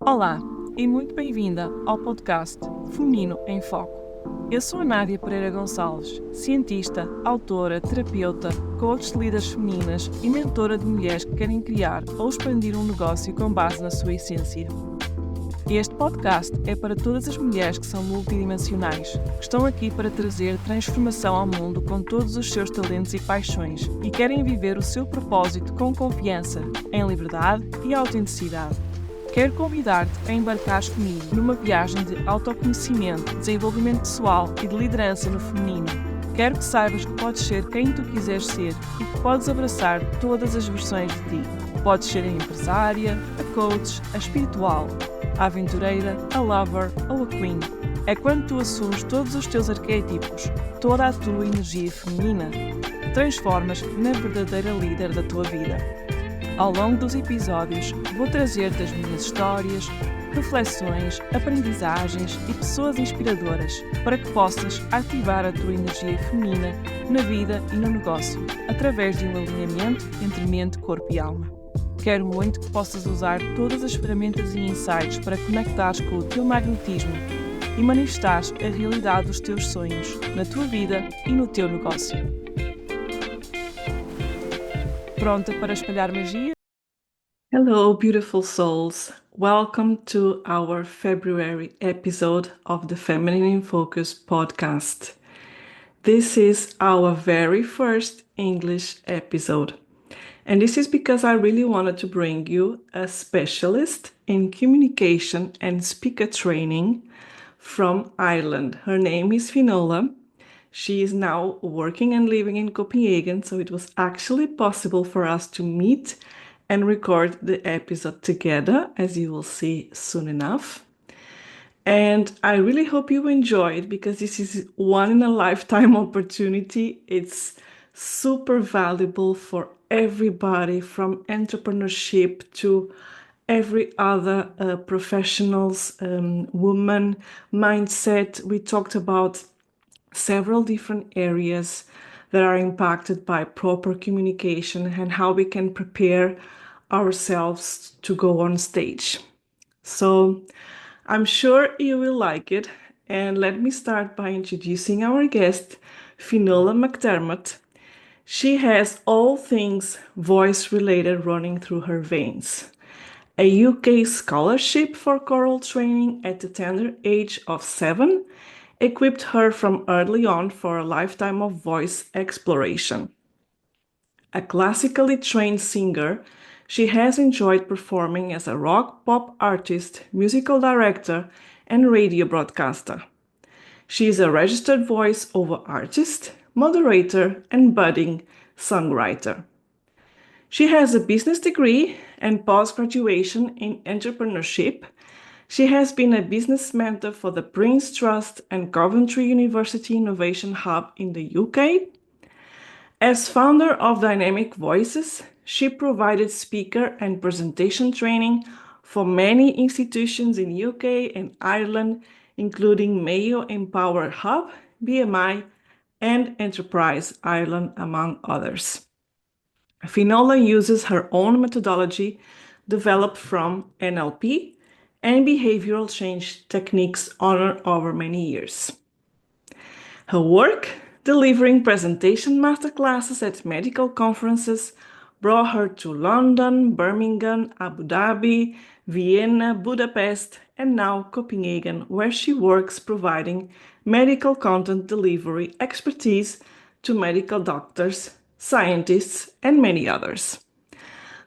Olá e muito bem-vinda ao podcast Feminino em Foco. Eu sou a Nádia Pereira Gonçalves, cientista, autora, terapeuta, coach de líderes femininas e mentora de mulheres que querem criar ou expandir um negócio com base na sua essência. Este podcast é para todas as mulheres que são multidimensionais, que estão aqui para trazer transformação ao mundo com todos os seus talentos e paixões e querem viver o seu propósito com confiança, em liberdade e autenticidade. Quero convidar-te a embarcares comigo numa viagem de autoconhecimento, desenvolvimento pessoal e de liderança no feminino. Quero que saibas que podes ser quem tu quiseres ser e que podes abraçar todas as versões de ti. Podes ser a empresária, a coach, a espiritual, a aventureira, a lover ou a queen. É quando tu assumes todos os teus arquétipos, toda a tua energia feminina, que transformas na verdadeira líder da tua vida. Ao longo dos episódios, vou trazer-te as minhas histórias, reflexões, aprendizagens e pessoas inspiradoras para que possas ativar a tua energia feminina na vida e no negócio, através de um alinhamento entre mente, corpo e alma. Quero muito que possas usar todas as ferramentas e insights para conectares com o teu magnetismo e manifestares a realidade dos teus sonhos na tua vida e no teu negócio. Pronta para espalhar magia? Hello, beautiful souls. Welcome to our February episode of the Feminine in Focus podcast. This is our very first English episode. And this is because I really wanted to bring you a specialist in communication and speaker training from Ireland. Her name is Finola. She is now working and living in Copenhagen, so it was actually possible for us to meet and record the episode together, as you will see soon enough. And I really hope you enjoy it because this is one in a lifetime opportunity. It's super valuable for everybody from entrepreneurship to every other professionals, woman mindset. We talked about several different areas that are impacted by proper communication and how we can prepare ourselves to go on stage. So I'm sure you will like it. And let me start by introducing our guest, Finola McDermott. She has all things voice related running through her veins. A UK scholarship for choral training at the tender age of 7 equipped her from early on for a lifetime of voice exploration. A classically trained singer, she has enjoyed performing as a rock pop artist, musical director, and radio broadcaster. She is a registered voice-over artist, moderator, and budding songwriter. She has a business degree and post-graduation in entrepreneurship. She has been a business mentor for the Prince Trust and Coventry University Innovation Hub in the UK. As founder of Dynamic Voices, she provided speaker and presentation training for many institutions in UK and Ireland, including Mayo Empower Hub, BMI and Enterprise Ireland, among others. Finola uses her own methodology developed from NLP and behavioral change techniques honor over many years. Her work, delivering presentation masterclasses at medical conferences, brought her to London, Birmingham, Abu Dhabi, Vienna, Budapest, and now Copenhagen, where she works providing medical content delivery expertise to medical doctors, scientists, and many others.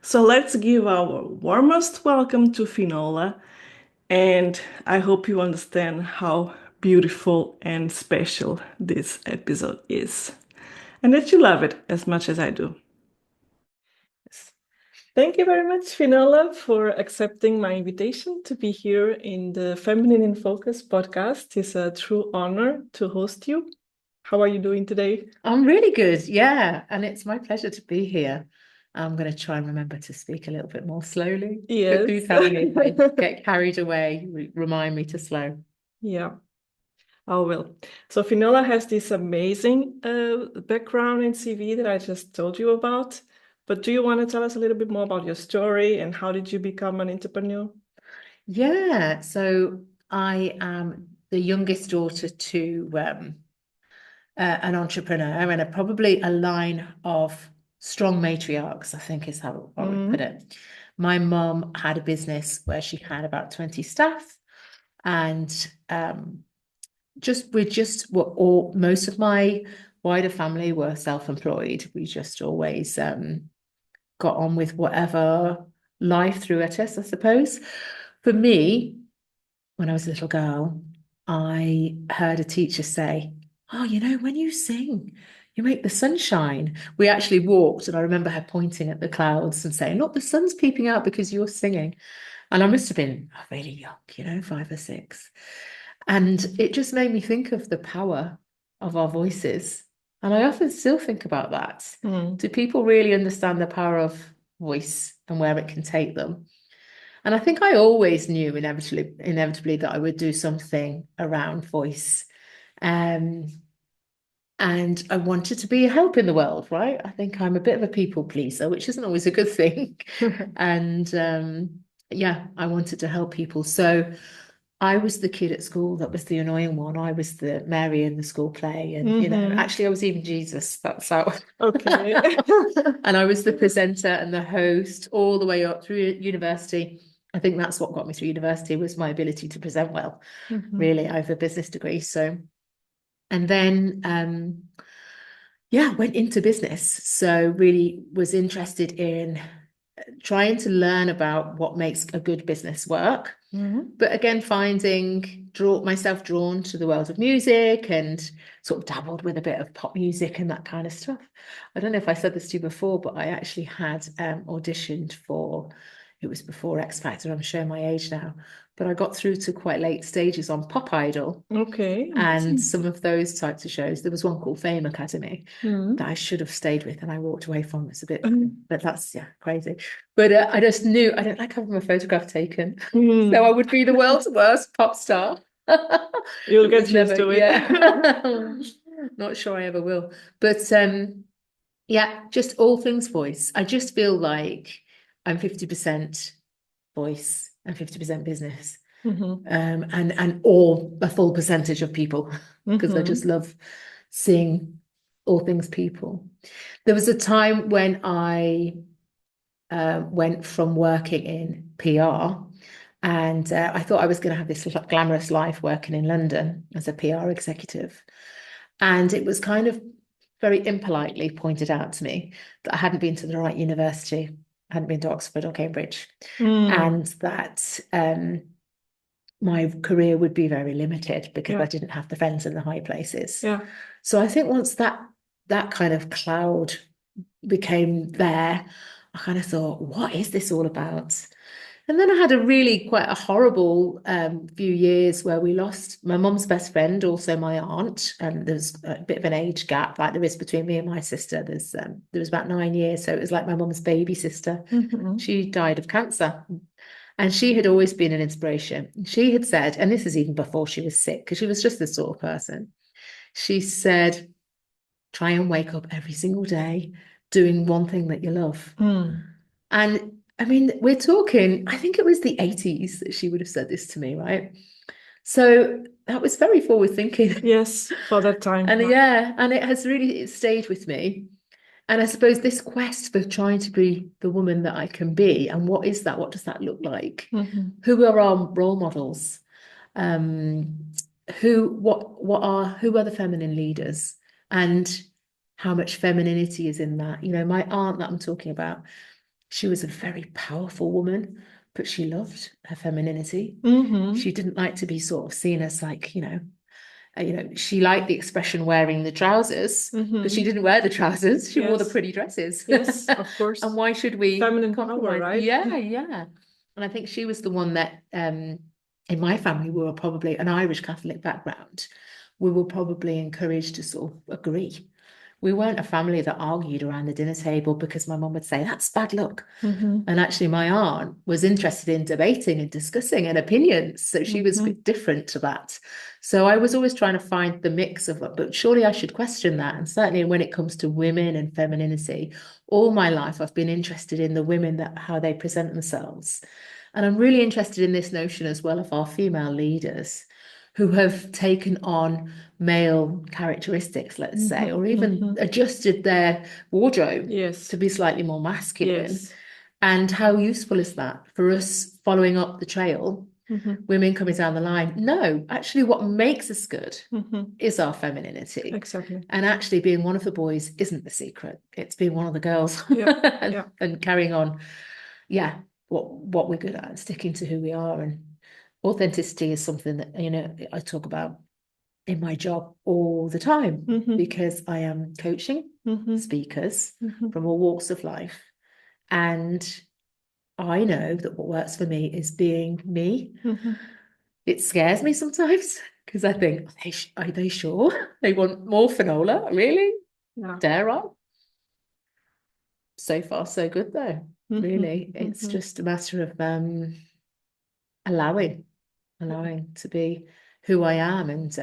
So let's give our warmest welcome to Finola. And I hope you understand how beautiful and special this episode is, and that you love it as much as I do. Thank you very much, Finola, for accepting my invitation to be here in the Feminine in Focus podcast. It's a true honor to host you. How are you doing today? I'm really good, yeah, and it's my pleasure to be here. I'm going to try and remember to speak a little bit more slowly. Yes. But do tell me if I get carried away, remind me to slow. Yeah, I will. So Finola has this amazing background and CV that I just told you about. But do you want to tell us a little bit more about your story and how did you become an entrepreneur? Yeah, so I am the youngest daughter to an entrepreneur and probably a line of strong matriarchs, I think is how I would put it. My mum had a business where she had about 20 staff, and most of my wider family were self-employed. We just always got on with whatever life threw at us, I suppose. For me, when I was a little girl, I heard a teacher say, "Oh, when you sing, you make the sun shine." We actually walked, and I remember her pointing at the clouds and saying, "Look, the sun's peeping out because you're singing." And I must have been really young, 5 or 6. And it just made me think of the power of our voices. And I often still think about that. Do people really understand the power of voice and where it can take them? And I think I always knew inevitably that I would do something around voice. And I wanted to be a help in the world, right? I think I'm a bit of a people pleaser, which isn't always a good thing. And yeah, I wanted to help people. So I was the kid at school that was the annoying one. I was the Mary in the school play. And, actually, I was even Jesus. That's how. Okay. And I was the presenter and the host all the way up through university. I think that's what got me through university was my ability to present well. Really, I have a business degree. So, and then, went into business. So really was interested in trying to learn about what makes a good business work. But again, finding myself drawn to the world of music and sort of dabbled with a bit of pop music and that kind of stuff. I don't know if I said this to you before, but I actually had auditioned for, it was before X Factor, I'm showing my age now, but I got through to quite late stages on Pop Idol. Okay. And some of those types of shows. There was one called Fame Academy that I should have stayed with and I walked away from. It's a bit, but that's crazy. But I just knew I don't like having my photograph taken. So I would be the world's worst pop star. You'll get used to it. Yeah. Not sure I ever will. But just all things voice. I just feel like I'm 50% voice and 50% business. And all a full percentage of people because I just love seeing all things people. There was a time when I went from working in PR and I thought I was going to have this glamorous life working in London as a PR executive. And it was kind of very impolitely pointed out to me that I hadn't been to the right university, I hadn't been to Oxford or Cambridge, and that my career would be very limited because I didn't have the friends in the high places. So I think once that kind of cloud became there, I kind of thought, what is this all about? And then I had quite a horrible few years where we lost my mum's best friend, also my aunt. There's a bit of an age gap like there is between me and my sister. There was about 9 years. So it was like my mum's baby sister. She died of cancer. And she had always been an inspiration. She had said, and this is even before she was sick, because she was just this sort of person. She said, try and wake up every single day doing one thing that you love. And I mean, we're talking, I think it was the 80s that she would have said this to me, right? So that was very forward thinking. Yes, for that time. And and it has really stayed with me. And I suppose this quest for trying to be the woman that I can be, and what is that? What does that look like? Who are our role models? Who are the feminine leaders? And how much femininity is in that? My aunt that I'm talking about, she was a very powerful woman, but she loved her femininity. She didn't like to be sort of seen as like, she liked the expression wearing the trousers, but she didn't wear the trousers. She wore the pretty dresses. Yes, of course. And why should we Feminine compromise? power, right? Yeah. And I think she was the one that, in my family, we were probably an Irish Catholic background. We were probably encouraged to sort of agree. We weren't a family that argued around the dinner table because my mum would say, that's bad luck. And actually my aunt was interested in debating and discussing and opinions. So she was a bit different to that. So I was always trying to find the mix of, but surely I should question that. And certainly when it comes to women and femininity, all my life I've been interested in the women, how they present themselves. And I'm really interested in this notion as well of our female leaders who have taken on male characteristics, let's say, or even adjusted their wardrobe to be slightly more masculine. Yes. And how useful is that for us following up the trail, women coming down the line? No, actually what makes us good is our femininity. Exactly. And actually being one of the boys isn't the secret. It's being one of the girls and carrying on, what we're good at and sticking to who we are. And authenticity is something that, you know, I talk about in my job all the time because I am coaching speakers from all walks of life. And I know that what works for me is being me. It scares me sometimes because I think, are they sure? They want more Finola? Really? Yeah. Dare I? So far, so good though. Really. It's just a matter of allowing to be who I am. And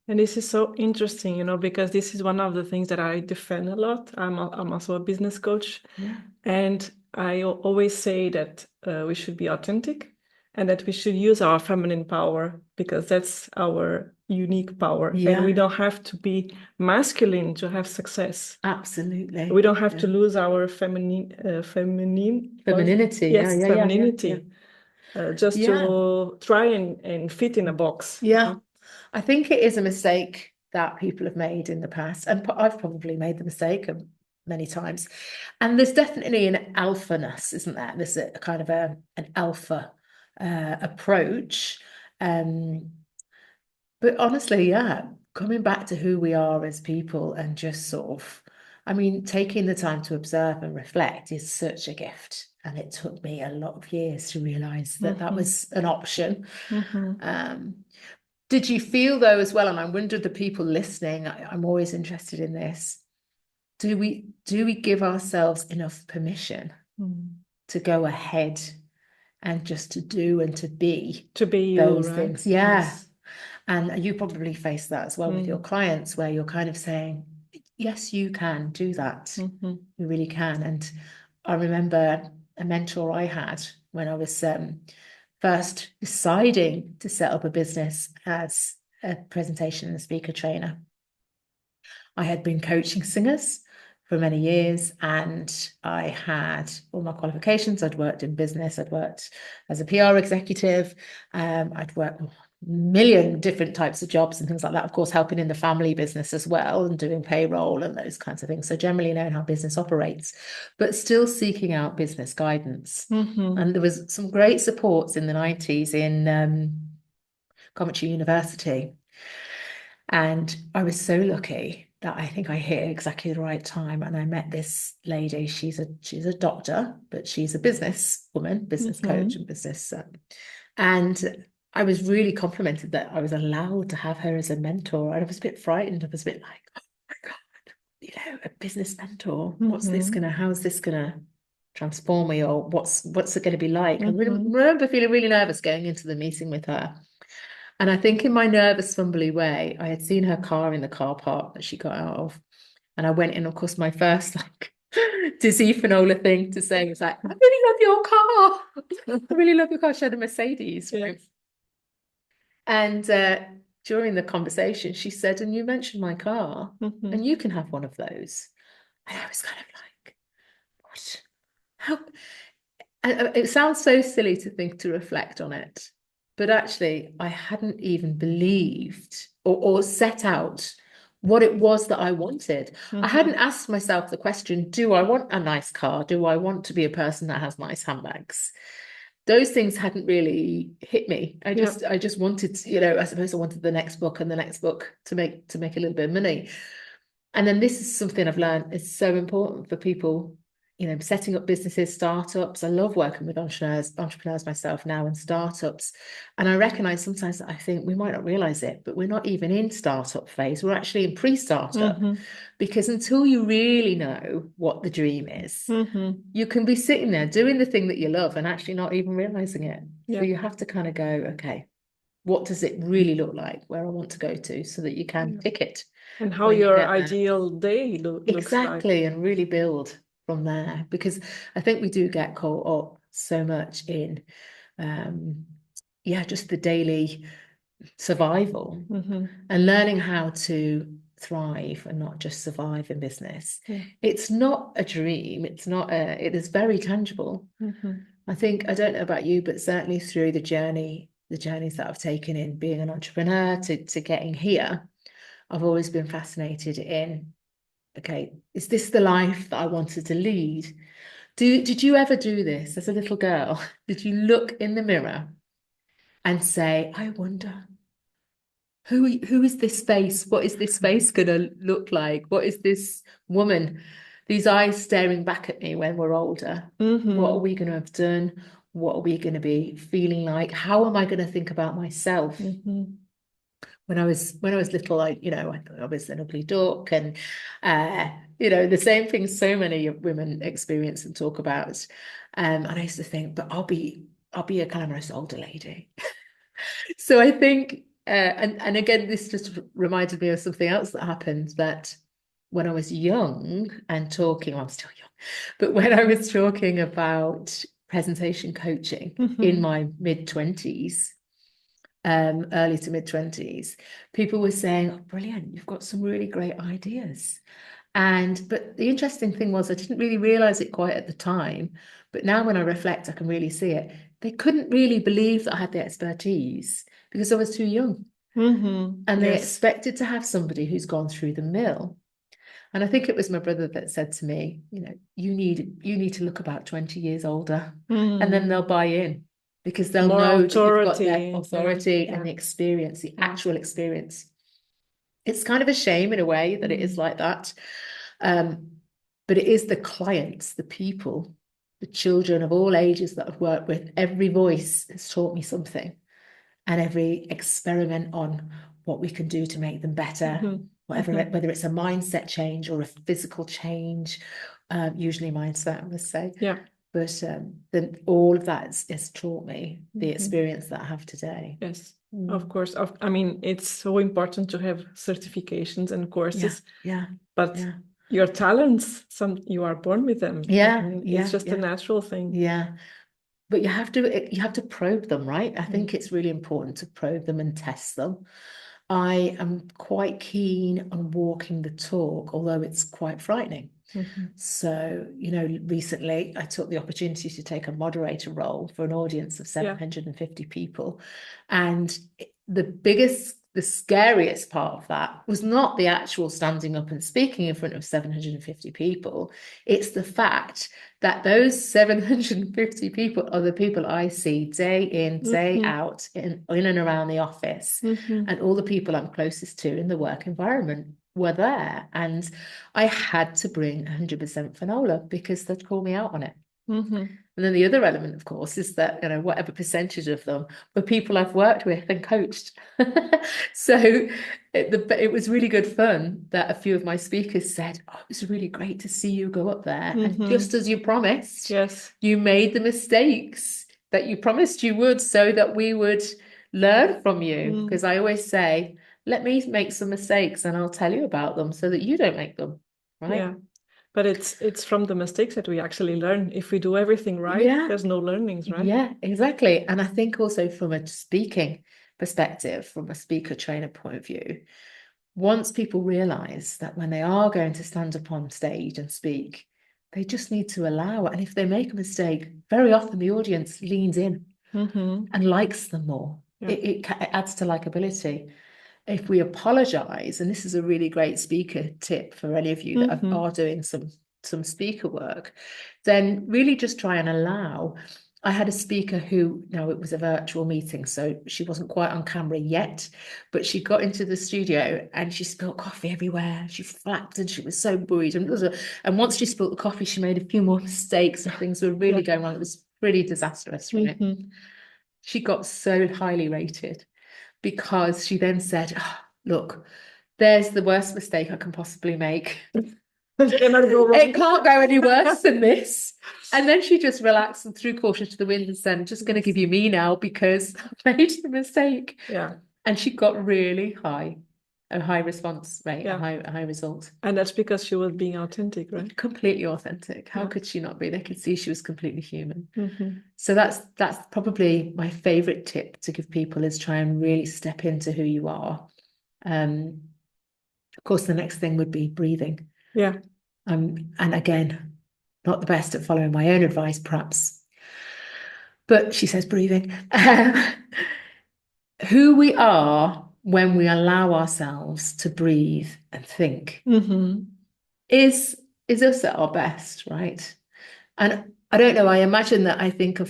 And this is so interesting, you know, because this is one of the things that I defend a lot. I'm also a business coach. And I always say that we should be authentic and that we should use our feminine power because that's our unique power. And we don't have to be masculine to have success. Absolutely. We don't have to lose our femininity. Femininity. Just to try and fit in a box. I think it is a mistake that people have made in the past, and I've probably made the mistake many times. And there's definitely an alphaness, isn't there? There's a kind of an alpha approach. But honestly, coming back to who we are as people and just sort of, I mean, taking the time to observe and reflect is such a gift. And it took me a lot of years to realize that that was an option. Did you feel though as well, and I wonder the people listening, I'm always interested in this, do we give ourselves enough permission to go ahead and just to do and to be those things? Yes. And you probably face that as well with your clients where you're kind of saying, yes, you can do that. You really can. And I remember a mentor I had when I was first deciding to set up a business as a presentation and speaker trainer. I had been coaching singers for many years and I had all my qualifications. I'd worked in business. I'd worked as a PR executive. I'd worked a million different types of jobs and things like that. Of course, helping in the family business as well and doing payroll and those kinds of things. So generally knowing how business operates, but still seeking out business guidance. And there was some great supports in the 90s in Coventry University. And I was so lucky that I think I hit exactly the right time. And I met this lady. She's a doctor, but she's a business woman, business coach and business. And I was really complimented that I was allowed to have her as a mentor. And I was a bit frightened. I was a bit like, oh my God, you know, a business mentor. What's this how's this gonna transform me? Or what's it gonna be like? I remember feeling really nervous going into the meeting with her. And I think in my nervous, fumbly way, I had seen her car in the car park that she got out of. And I went in, of course, my first like dizzy Finola thing to say was like, I really love your car. I really love your car. She had a Mercedes. Right? And during the conversation, she said, and you mentioned my car, and you can have one of those. And I was kind of like, what? How? And it sounds so silly to think to reflect on it. But actually, I hadn't even believed or set out what it was that I wanted. I hadn't asked myself the question, do I want a nice car? Do I want to be a person that has nice handbags? Those things hadn't really hit me. I just wanted, you know, I suppose I wanted the next book and the next book to make a little bit of money. And then this is something I've learned is so important for people, you know, setting up businesses, startups. I love working with entrepreneurs myself now and startups. And I recognize sometimes that I think we might not realize it, but we're not even in startup phase. We're actually in pre-startup because until you really know what the dream is, you can be sitting there doing the thing that you love and actually not even realizing it. So you have to kind of go, okay, what does it really look like where I want to go to so that you can pick it. And how your ideal day looks like. Exactly, and really build from there, because I think we do get caught up so much in, just the daily survival and learning how to thrive and not just survive in business. It's not a dream. It is very tangible. I think, I don't know about you, but certainly through the journeys that I've taken in being an entrepreneur to getting here, I've always been fascinated in, okay, is this the life that I wanted to lead? Did you ever do this as a little girl? Did you look in the mirror and say, I wonder, who is this face? What is this face going to look like? What is this woman, these eyes staring back at me when we're older? What are we going to have done? What are we going to be feeling like? How am I going to think about myself? When I was little, I thought I was an ugly duck, and the same things so many women experience and talk about. And I used to think, but I'll be a glamorous older lady. So I think, and again, this just reminded me of something else that happened, that when I was young and talking, well, I'm still young, but when I was talking about presentation coaching in my mid-20s, early to mid-20s, people were saying, oh, brilliant, you've got some really great ideas. But the interesting thing was, I didn't really realize it quite at the time, but now when I reflect, I can really see it. They couldn't really believe that I had the expertise because I was too young. And they expected to have somebody who's gone through the mill. And I think it was my brother that said to me, you need to look about 20 years older, and then they'll buy in, because they'll know that you've got their authority and the experience, the actual experience. It's kind of a shame in a way that it is like that. But it is the clients, the people, the children of all ages that I've worked with. Every voice has taught me something, and every experiment on what we can do to make them better, whether it's a mindset change or a physical change, usually mindset, I must say. But then all of that has taught me the experience that I have today. Yes, of course. I mean, it's so important to have certifications and courses. But your talents, you are born with them. It's just a natural thing. But you have to probe them, right? I think it's really important to probe them and test them. I am quite keen on walking the talk, although it's quite frightening. So, recently I took the opportunity to take a moderator role for an audience of 750 people. And the scariest part of that was not the actual standing up and speaking in front of 750 people. It's the fact that those 750 people are the people I see day in, day out, in and around the office. And all the people I'm closest to in the work environment were there. And I had to bring 100% Finola because they'd call me out on it. And then the other element, of course, is that, whatever percentage of them were people I've worked with and coached. So it was really good fun that a few of my speakers said, oh, it was really great to see you go up there. And just as you promised, you made the mistakes that you promised you would, so that we would learn from you. Because I always say, let me make some mistakes and I'll tell you about them so that you don't make them, right? But it's from the mistakes that we actually learn. If we do everything right, there's no learnings, right? Yeah, exactly. And I think also from a speaking perspective, from a speaker trainer point of view, once people realize that when they are going to stand up on stage and speak, they just need to allow it. And if they make a mistake, very often the audience leans in and likes them more. It adds to likability. If we apologize, and this is a really great speaker tip for any of you that are doing some speaker work, then really just try and allow. I had a speaker who, now it was a virtual meeting, so she wasn't quite on camera yet, but she got into the studio and she spilled coffee everywhere. She flapped and she was so worried. And once she spilled the coffee, she made a few more mistakes and things were really going wrong. It was pretty disastrous, right? She got so highly rated, because she then said, oh, look, there's the worst mistake I can possibly make. It can't go any worse than this. And then she just relaxed and threw caution to the wind and said, I'm just going to give you me now because I've made the mistake. And she got really high a high response rate, Yeah. a high result. And that's because she was being authentic, right? Completely authentic. How Yeah. could she not be? They could see she was completely human. Mm-hmm. So that's probably my favorite tip to give people, is try and really step into who you are. Of course, the next thing would be breathing. Yeah. And again, not the best at following my own advice, perhaps, but she says breathing. Who we are when we allow ourselves to breathe and think is us at our best, right? And I don't know, I imagine that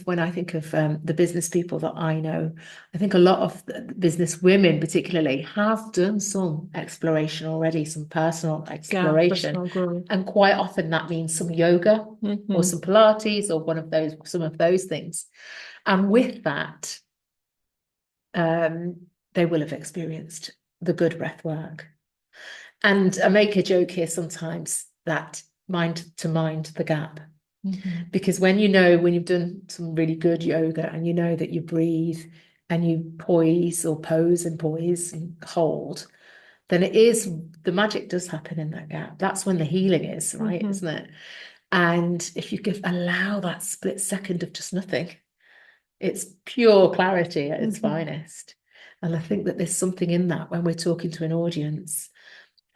when I think of the business people that I know, I think a lot of the business women particularly have done some exploration already, some personal exploration. Personal growth. And quite often that means some yoga or some Pilates or some of those things. And with that, they will have experienced the good breath work. And I make a joke here sometimes that mind to mind the gap. Because when you've done some really good yoga and you know that you breathe and you pose and poise and hold, then the magic does happen in that gap. That's when the healing is, right? Isn't it? And if you allow that split second of just nothing, it's pure clarity at its finest. And I think that there's something in that when we're talking to an audience.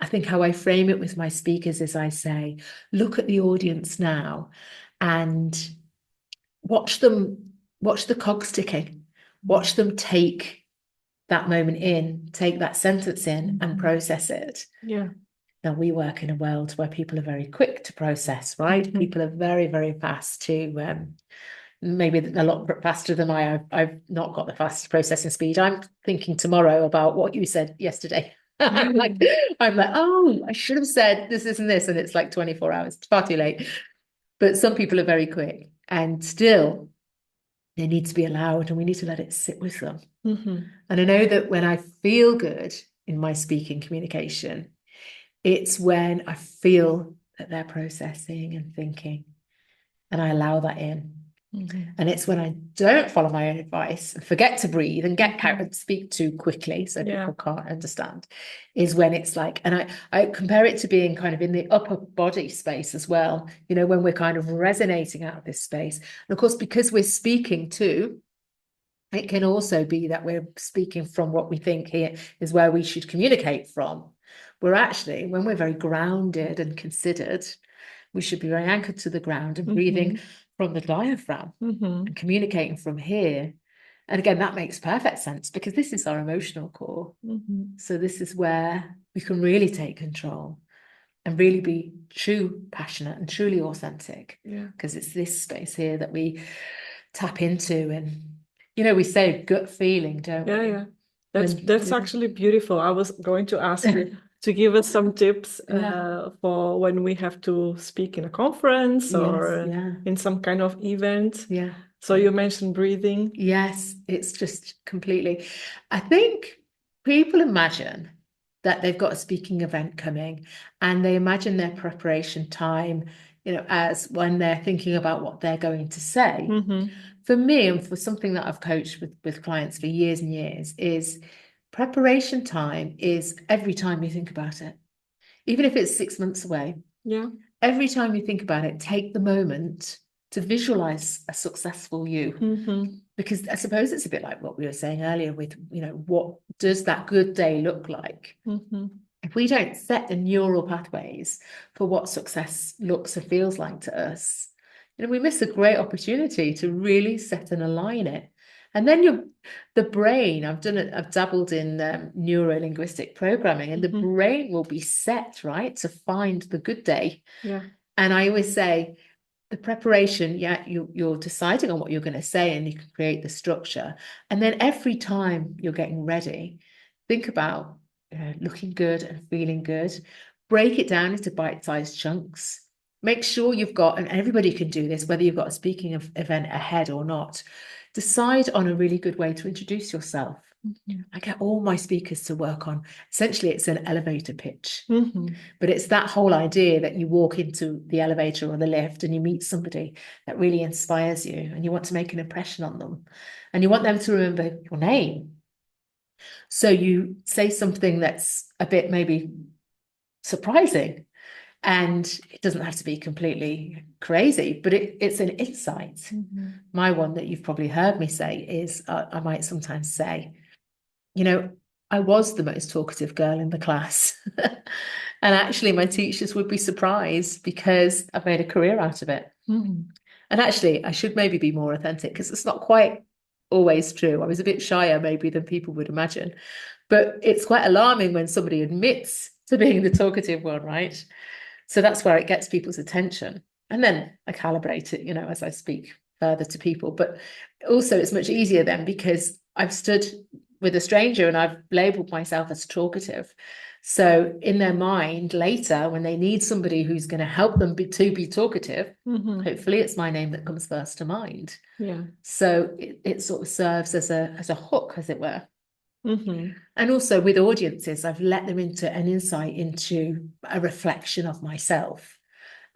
I think how I frame it with my speakers is I say, look at the audience now and watch the cogs ticking, watch them take that moment in, take that sentence in and process it. Yeah. Now, we work in a world where people are very quick to process, right? People are very, very fast to, maybe a lot faster than I've not got the fastest processing speed. I'm thinking tomorrow about what you said yesterday. I'm like, oh, I should have said this and this, and it's like 24 hours. It's far too late. But some people are very quick, and still they need to be allowed, and we need to let it sit with them. And I know that when I feel good in my speaking communication, it's when I feel that they're processing and thinking, and I allow that in. And it's when I don't follow my own advice and forget to breathe and get out and speak too quickly so people can't understand, is when it's like, and I compare it to being kind of in the upper body space as well, when we're kind of resonating out of this space. And of course, because we're speaking too, it can also be that we're speaking from what we think here is where we should communicate from. We're actually, when we're very grounded and considered, we should be very anchored to the ground and breathing from the diaphragm and communicating from here. And again, that makes perfect sense because this is our emotional core. So this is where we can really take control and really be true, passionate and truly authentic. Because it's this space here that we tap into. And, we say gut feeling, don't we? Yeah. That's actually beautiful. I was going to ask you to give us some tips for when we have to speak in a conference or in some kind of event. So you mentioned breathing. Yes, it's just completely. I think people imagine that they've got a speaking event coming and they imagine their preparation time, as when they're thinking about what they're going to say. For me, and for something that I've coached with clients for years and years, is preparation time is every time you think about it, even if it's 6 months away. Every time you think about it, take the moment to visualize a successful you. Because I suppose it's a bit like what we were saying earlier with, what does that good day look like? If we don't set the neural pathways for what success looks and feels like to us, we miss a great opportunity to really set and align it. And then the brain, I've dabbled in neuro-linguistic programming, and the brain will be set, right, to find the good day. And I always say, the preparation, you're deciding on what you're going to say and you can create the structure. And then every time you're getting ready, think about looking good and feeling good. Break it down into bite-sized chunks. Make sure you've got, and everybody can do this, whether you've got a speaking event ahead or not, decide on a really good way to introduce yourself. I get all my speakers to work on, essentially it's an elevator pitch, but it's that whole idea that you walk into the elevator or the lift and you meet somebody that really inspires you and you want to make an impression on them and you want them to remember your name. So you say something that's a bit maybe surprising, and it doesn't have to be completely crazy, but it's an insight. Mm-hmm. My one that you've probably heard me say is, I might sometimes say, I was the most talkative girl in the class. And actually, my teachers would be surprised because I've made a career out of it. Mm-hmm. And actually, I should maybe be more authentic because it's not quite always true. I was a bit shyer maybe than people would imagine. But it's quite alarming when somebody admits to being the talkative one, right? So that's where it gets people's attention. And then I calibrate it, as I speak further to people. But also it's much easier then because I've stood with a stranger and I've labeled myself as talkative. So in their mind later, when they need somebody who's going to help them to be talkative, Mm-hmm. hopefully it's my name that comes first to mind. Yeah. So it sort of serves as a hook, as it were. Mm-hmm. And also with audiences, I've let them into an insight into a reflection of myself.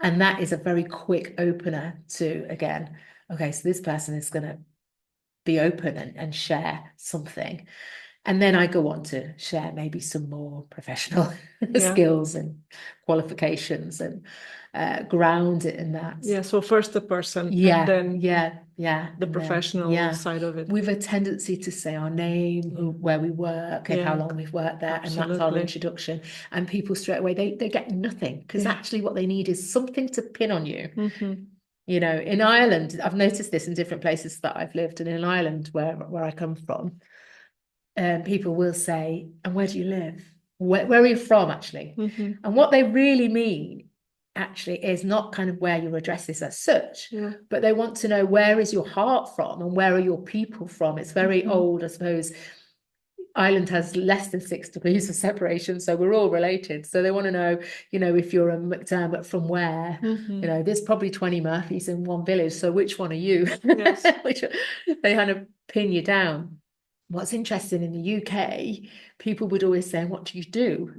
And that is a very quick opener to, again, okay, so this person is going to be open and share something. And then I go on to share maybe some more professional skills and qualifications and ground it in that. Yeah, so first the person, Yeah, and then the professional side of it. We've a tendency to say our name, where we work, and how long we've worked there, and that's our introduction. And people straight away, they get nothing because actually what they need is something to pin on you. Mm-hmm. In Ireland, I've noticed this in different places that I've lived, and in Ireland, where I come from, people will say, "And where do you live? Where are you from, actually?" Mm-hmm. And what they really mean actually is not kind of where your address is as such, but they want to know, where is your heart from and where are your people from? It's very old, I suppose. Ireland has less than 6 degrees of separation, so we're all related. So they want to know, if you're a McDermott from where, there's probably 20 Murphys in one village. So which one are you? Yes. They kind of pin you down. What's interesting in the UK, people would always say, "What do you do?"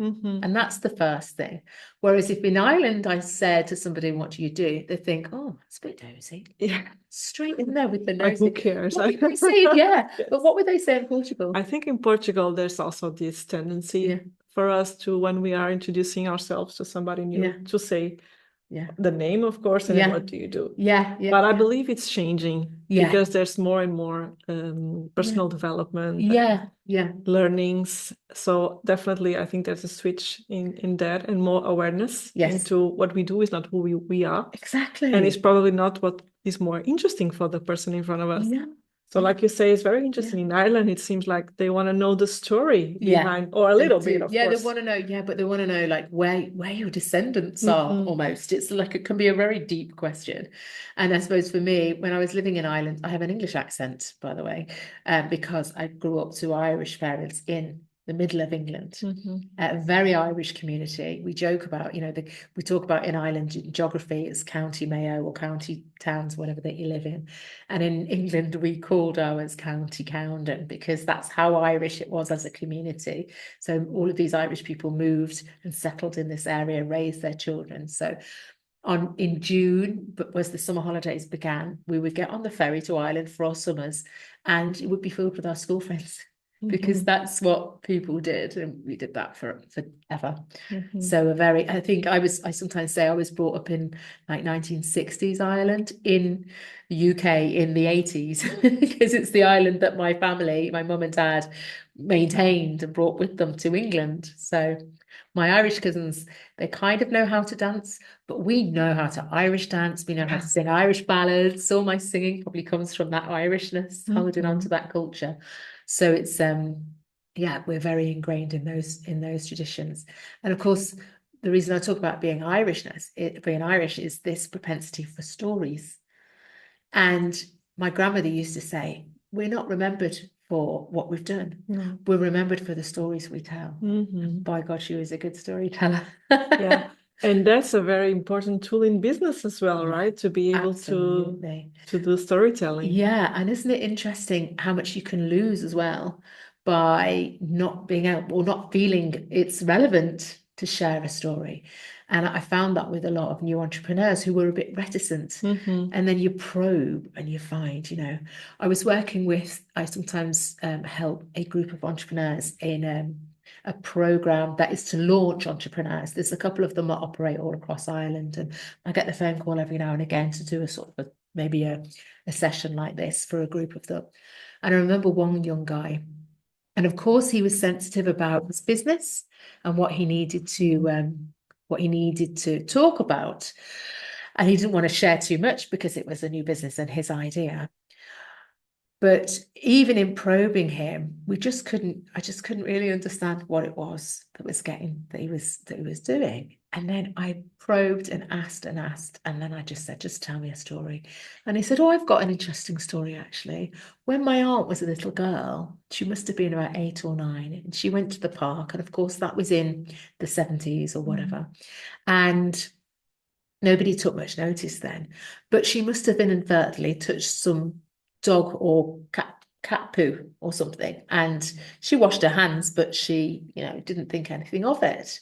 And that's the first thing. Whereas if in Ireland I said to somebody, "What do you do?" they think, "Oh, it's a bit nosy." Yeah. Straight in there with the nosy. Like, who cares? What would they say? Yeah. Yes. But what would they say in Portugal? I think in Portugal, there's also this tendency for us to, when we are introducing ourselves to somebody new, to say the name, of course, and then what do you do? But I believe it's changing because there's more and more personal development, learnings. So definitely, I think there's a switch in that and more awareness into what we do is not who we are. Exactly. And it's probably not what is more interesting for the person in front of us. Yeah. So like you say, it's very interesting. In Ireland, it seems like they want to know the story behind, or a little bit, of course. They want to know, but they want to know like where your descendants are almost. It's like, it can be a very deep question. And I suppose for me, when I was living in Ireland, I have an English accent, by the way, because I grew up to Irish parents in the middle of England, a very Irish community. We joke about, we talk about in Ireland geography, it's County Mayo or county towns, whatever that you live in. And in England, we called ours County Coundon because that's how Irish it was as a community. So all of these Irish people moved and settled in this area, raised their children. So in June, but as the summer holidays began, we would get on the ferry to Ireland for our summers, and it would be filled with our school friends. Because that's what people did, and we did that forever. So I think I sometimes say I was brought up in like 1960s Ireland, in the UK in the 80s, because it's the island that my family, my mum and dad, maintained and brought with them to England. So my Irish cousins, they kind of know how to dance, but we know how to Irish dance. We know how to sing Irish ballads. So my singing probably comes from that Irishness, holding on to that culture. So it's we're very ingrained in those traditions. And of course, the reason I talk about being Irish is this propensity for stories. And my grandmother used to say, we're not remembered for what we've done. No. We're remembered for the stories we tell. By God, she was a good storyteller. And that's a very important tool in business as well, right? To be able to do storytelling. Yeah, and isn't it interesting how much you can lose as well by not being out or not feeling it's relevant to share a story. And I found that with a lot of new entrepreneurs who were a bit reticent. And then you probe and you find, I was working with, I sometimes help a group of entrepreneurs in a program that is to launch entrepreneurs. There's a couple of them that operate all across Ireland, and I get the phone call every now and again to do a sort of maybe a session like this for a group of them. And I remember one young guy, and of course he was sensitive about his business and what he needed to talk about, and he didn't want to share too much because it was a new business and his idea. But even in probing him, I just couldn't really understand what it was that he was doing. And then I probed and asked, and then I just said, just tell me a story. And he said, oh, I've got an interesting story, actually. When my aunt was a little girl, she must have been about 8 or 9, and she went to the park. And of course, that was in the 70s or whatever. And nobody took much notice then. But she must have inadvertently touched some dog or cat poo or something, and she washed her hands, but she didn't think anything of it,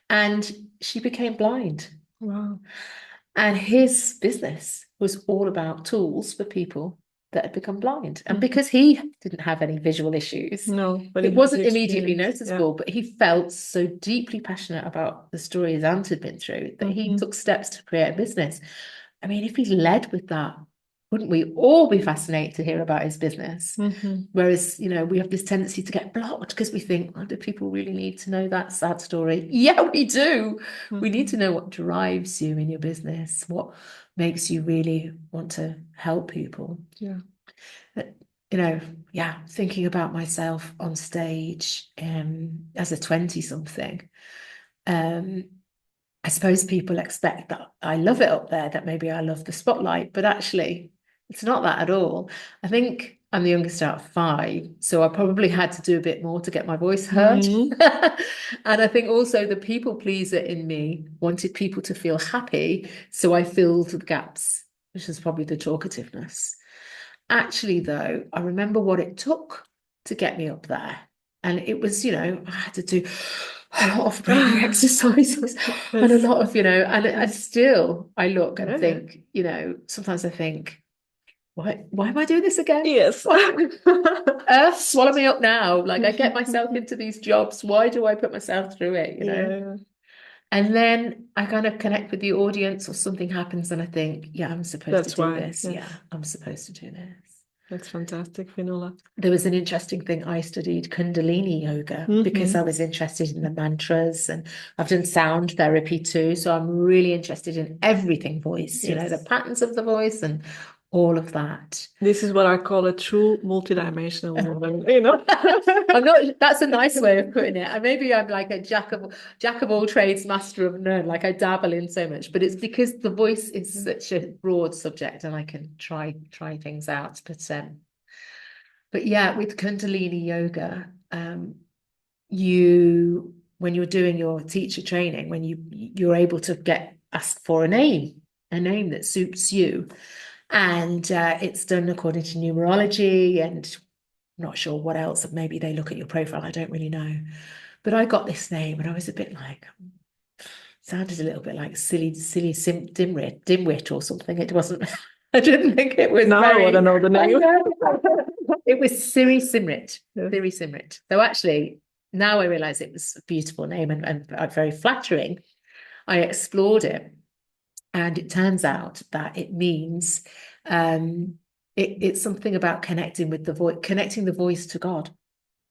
and she became blind. Wow. And his business was all about tools for people that had become blind. And because he didn't have any visual issues, but it wasn't immediately noticeable, but he felt so deeply passionate about the story his aunt had been through that he took steps to create a business. I mean, if he led with that, wouldn't we all be fascinated to hear about his business? Whereas, we have this tendency to get blocked because we think, oh, do people really need to know that sad story? Yeah, we do. We need to know what drives you in your business, what makes you really want to help people. Yeah. Thinking about myself on stage as a 20-something, I suppose people expect that I love it up there, that maybe I love the spotlight, but actually it's not that at all. I think I'm the youngest out of 5, so I probably had to do a bit more to get my voice heard. And I think also the people pleaser in me wanted people to feel happy, so I filled the gaps, which is probably the talkativeness. Actually, though, I remember what it took to get me up there. And it was, I had to do a lot of breathing exercises and a lot of, and I look and think, sometimes I think, why am I doing this again? Yes. Swallow me up now. Like, I get myself into these jobs. Why do I put myself through it, Yeah. And then I kind of connect with the audience, or something happens and I think, yeah, I'm supposed to do this. Yes. Yeah, I'm supposed to do this. That's fantastic, Finola. There was an interesting thing. I studied Kundalini yoga because I was interested in the mantras, and I've done sound therapy too. So I'm really interested in everything voice, the patterns of the voice and all of that. This is what I call a true multidimensional woman, I'm not, that's a nice way of putting it. And maybe I'm like a jack of all trades, master of none. Like, I dabble in so much, but it's because the voice is such a broad subject and I can try things out. But yeah, with Kundalini yoga, when you're doing your teacher training, when you're able to ask for a name that suits you. And it's done according to numerology, and I'm not sure what else. Maybe they look at your profile. I don't really know. But I got this name and I was a bit like, sounded a little bit like silly dimwit or something. It wasn't, I didn't think it was. Now I want to know the name. It was Siri Simrit. Siri Simrit. So actually, now I realise it was a beautiful name and very flattering. I explored it. And it turns out that it means it's something about connecting with the voice, connecting the voice to God.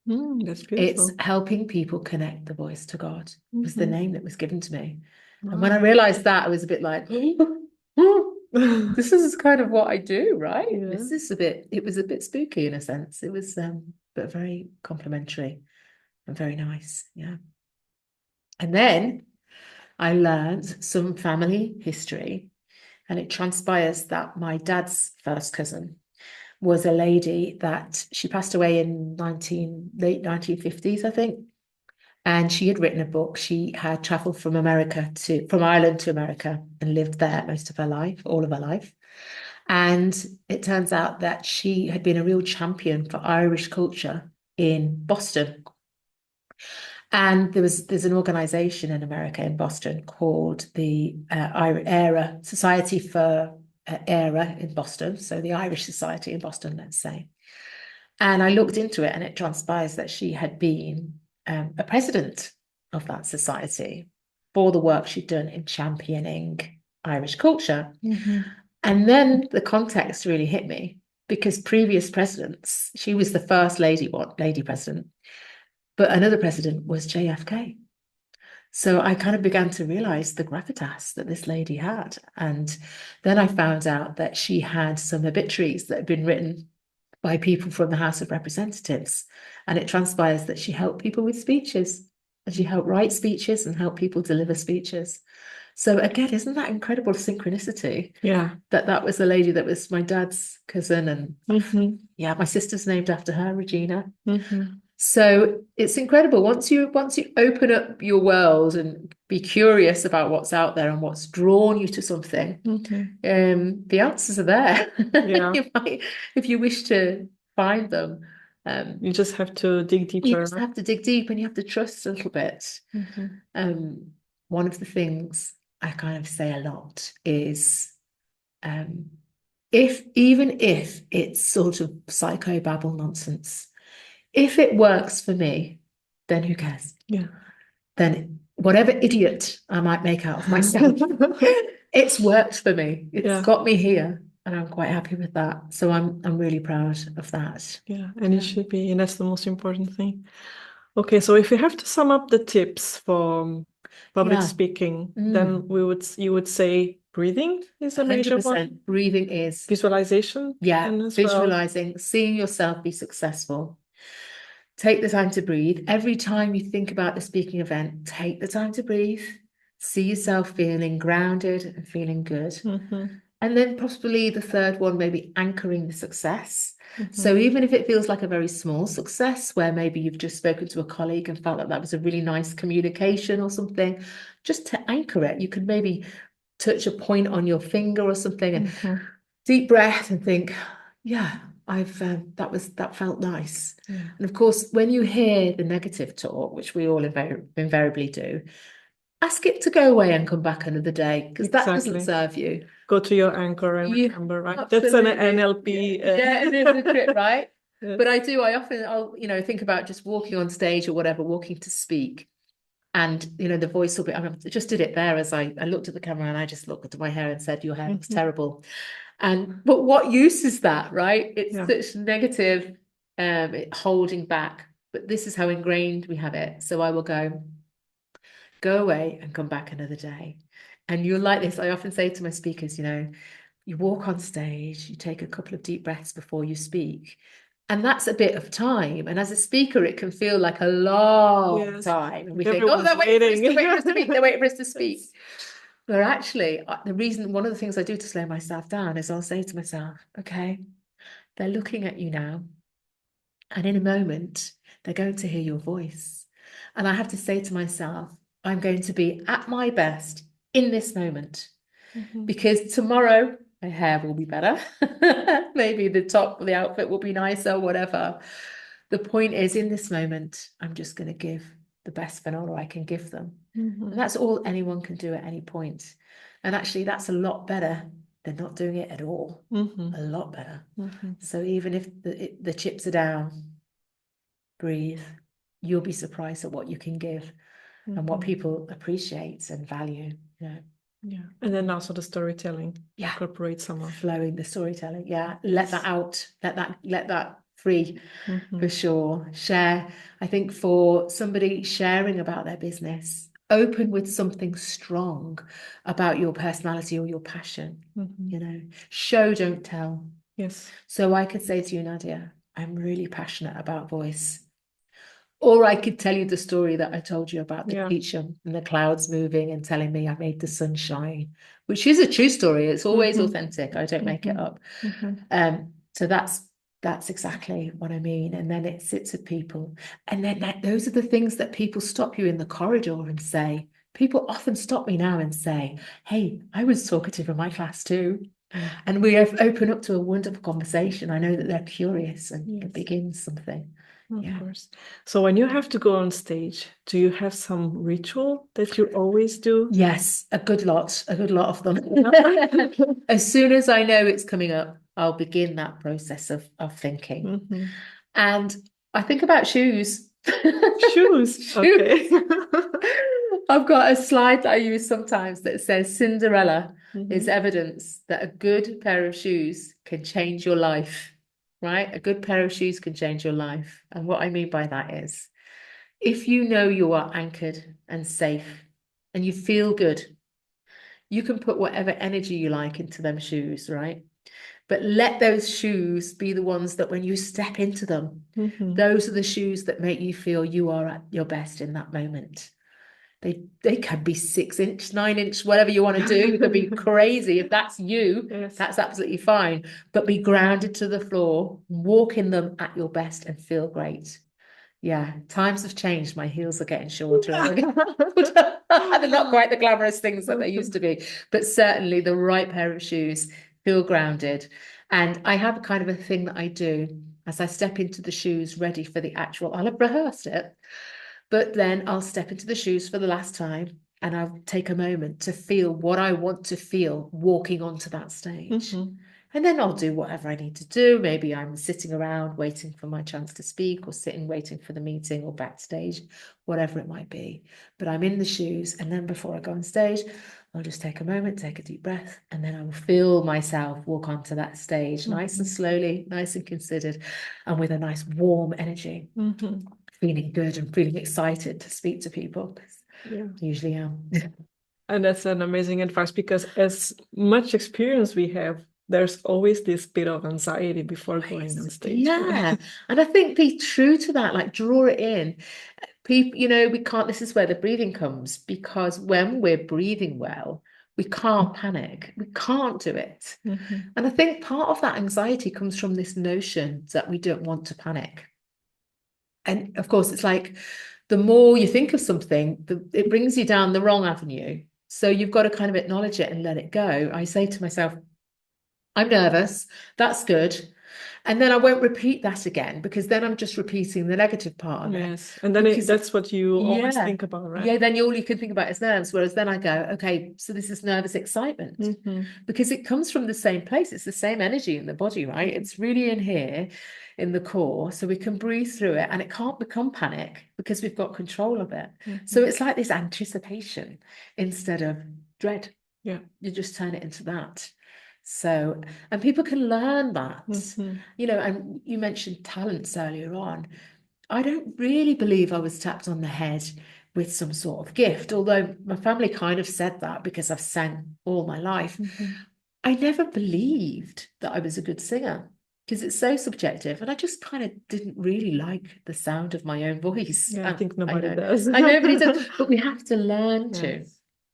That's beautiful. It's helping people connect the voice to God. Was the name that was given to me. Wow. And when I realized that, I was a bit like, this is kind of what I do, right? Yeah. It was a bit spooky in a sense. It was, but very complimentary and very nice. Yeah. And then I learned some family history, and it transpires that my dad's first cousin was a lady that she passed away in late 1950s, I think. And she had written a book. She had traveled from Ireland to America and lived there most of her life, all of her life. And it turns out that she had been a real champion for Irish culture in Boston. And there's an organization in America, in Boston, called the ERA, Society for ERA in Boston. So the Irish Society in Boston, let's say. And I looked into it, and it transpires that she had been a president of that society for the work she'd done in championing Irish culture. And then the context really hit me, because previous presidents, she was the first lady president, but another president was JFK. So I kind of began to realize the gravitas that this lady had. And then I found out that she had some obituaries that had been written by people from the House of Representatives. And it transpires that she helped people with speeches, and she helped write speeches and help people deliver speeches. So again, isn't that incredible synchronicity? Yeah. That was the lady that was my dad's cousin. And yeah, my sister's named after her, Regina. So it's incredible. Once you open up your world and be curious about what's out there and what's drawn you to something, the answers are there. Yeah. You might, if you wish to find them. You just have to dig deeper. You just have to dig deep, and you have to trust a little bit. One of the things I kind of say a lot is, even if it's sort of psychobabble nonsense, if it works for me, then who cares? Yeah. Then whatever idiot I might make out of myself, it's worked for me. It's got me here, and I'm quite happy with that. So I'm really proud of that. Yeah, and it should be, and that's the most important thing. Okay, so if you have to sum up the tips for public speaking, then you would say breathing is a major one. Breathing is visualization. Yeah, visualizing, seeing yourself be successful. Take the time to breathe. Every time you think about the speaking event, take the time to breathe. See yourself feeling grounded and feeling good. And then possibly the third one, maybe anchoring the success. So even if it feels like a very small success, where maybe you've just spoken to a colleague and felt like that was a really nice communication or something, just to anchor it, you could maybe touch a point on your finger or something, and deep breath and think, yeah, that felt nice. And of course, when you hear the negative talk, which we all invariably do, ask it to go away and come back another day, because that doesn't serve you. Go to your anchor and remember, right? Absolutely. That's an NLP. Yeah, it is a trip, right? But I'll think about just walking on stage or whatever, walking to speak. And, the voice will be, I just did it there as I looked at the camera, and I just looked at my hair and said, your hair was terrible. But what use is that, right? It's such negative, holding back. But this is how ingrained we have it. So I will go away and come back another day. And you're like this. I often say to my speakers, you walk on stage, you take a couple of deep breaths before you speak. And that's a bit of time. And as a speaker, it can feel like a long time. And we think, they're waiting for us to speak. They're waiting for us to speak. But actually, one of the things I do to slow myself down is I'll say to myself, okay, they're looking at you now. And in a moment, they're going to hear your voice. And I have to say to myself, I'm going to be at my best in this moment, because tomorrow my hair will be better. Maybe the outfit will be nicer, whatever. The point is, in this moment, I'm just going to give the best Finola I can give them. And that's all anyone can do at any point. And actually, that's a lot better than not doing it at all. A lot better. So even if the chips are down, breathe. You'll be surprised at what you can give and what people appreciate and value. Yeah. And then also the storytelling. Incorporate some of flowing the storytelling. Yeah. Let that out. Let that free, for sure. Share. I think for somebody sharing about their business, open with something strong about your personality or your passion. Show, don't tell. Yes. So I could say to you, Nadia, I'm really passionate about voice. Or I could tell you the story that I told you about the teacher and the clouds moving and telling me I made the sun shine, which is a true story. It's always authentic. I don't make it up. So that's exactly what I mean. And then it sits with people. And then those are the things that people stop you in the corridor and say. People often stop me now and say, hey, I was talkative in my class too. And we have opened up to a wonderful conversation. I know that they're curious, and it begins something. Of Yeah. course. So when you have to go on stage, do you have some ritual that you always do? Yes, a good lot of them. As soon as I know it's coming up, I'll begin that process of thinking. And I think about shoes. Shoes. Okay. I've got a slide that I use sometimes that says Cinderella is evidence that a good pair of shoes can change your life, right? A good pair of shoes can change your life. And what I mean by that is, if you know you are anchored and safe and you feel good, you can put whatever energy you like into them shoes, right? But let those shoes be the ones that when you step into them, those are the shoes that make you feel you are at your best in that moment. They can be 6 inch, 9 inch, whatever you want to do. You can be crazy. If that's you, that's absolutely fine. But be grounded to the floor, walk in them at your best and feel great. Yeah, times have changed. My heels are getting shorter. They're not quite the glamorous things that they used to be, but certainly the right pair of shoes, feel grounded. And I have kind of a thing that I do as I step into the shoes ready for the actual, I'll have rehearsed it, but then I'll step into the shoes for the last time and I'll take a moment to feel what I want to feel walking onto that stage. And then I'll do whatever I need to do. Maybe I'm sitting around waiting for my chance to speak, or sitting waiting for the meeting, or backstage, whatever it might be. But I'm in the shoes, and then before I go on stage, I'll just take a moment, take a deep breath, and then I will feel myself walk onto that stage nice and slowly, nice and considered, and with a nice warm energy, feeling good and feeling excited to speak to people. Yeah, I usually am. And that's an amazing advice, because as much experience we have, there's always this bit of anxiety before going on stage. Yeah. And I think be true to that, like draw it in. People, we can't, this is where the breathing comes, because when we're breathing well, we can't panic. We can't do it. And I think part of that anxiety comes from this notion that we don't want to panic. And of course, it's like the more you think of something, it brings you down the wrong avenue. So you've got to kind of acknowledge it and let it go. I say to myself, I'm nervous. That's good. And then I won't repeat that again, because then I'm just repeating the negative part of it. Yes. And then that's what you always think about, right? Yeah, then all you can think about is nerves. Whereas then I go, okay, so this is nervous excitement, because it comes from the same place. It's the same energy in the body, right? It's really in here, in the core. So we can breathe through it, and it can't become panic because we've got control of it. So it's like this anticipation instead of dread. Yeah. You just turn it into that. So, and people can learn that, and you mentioned talents earlier on. I don't really believe I was tapped on the head with some sort of gift, although my family kind of said that because I've sang all my life. I never believed that I was a good singer, because it's so subjective, and I just kind of didn't really like the sound of my own voice. Yeah, I think nobody does. I know nobody does, but we have to learn to.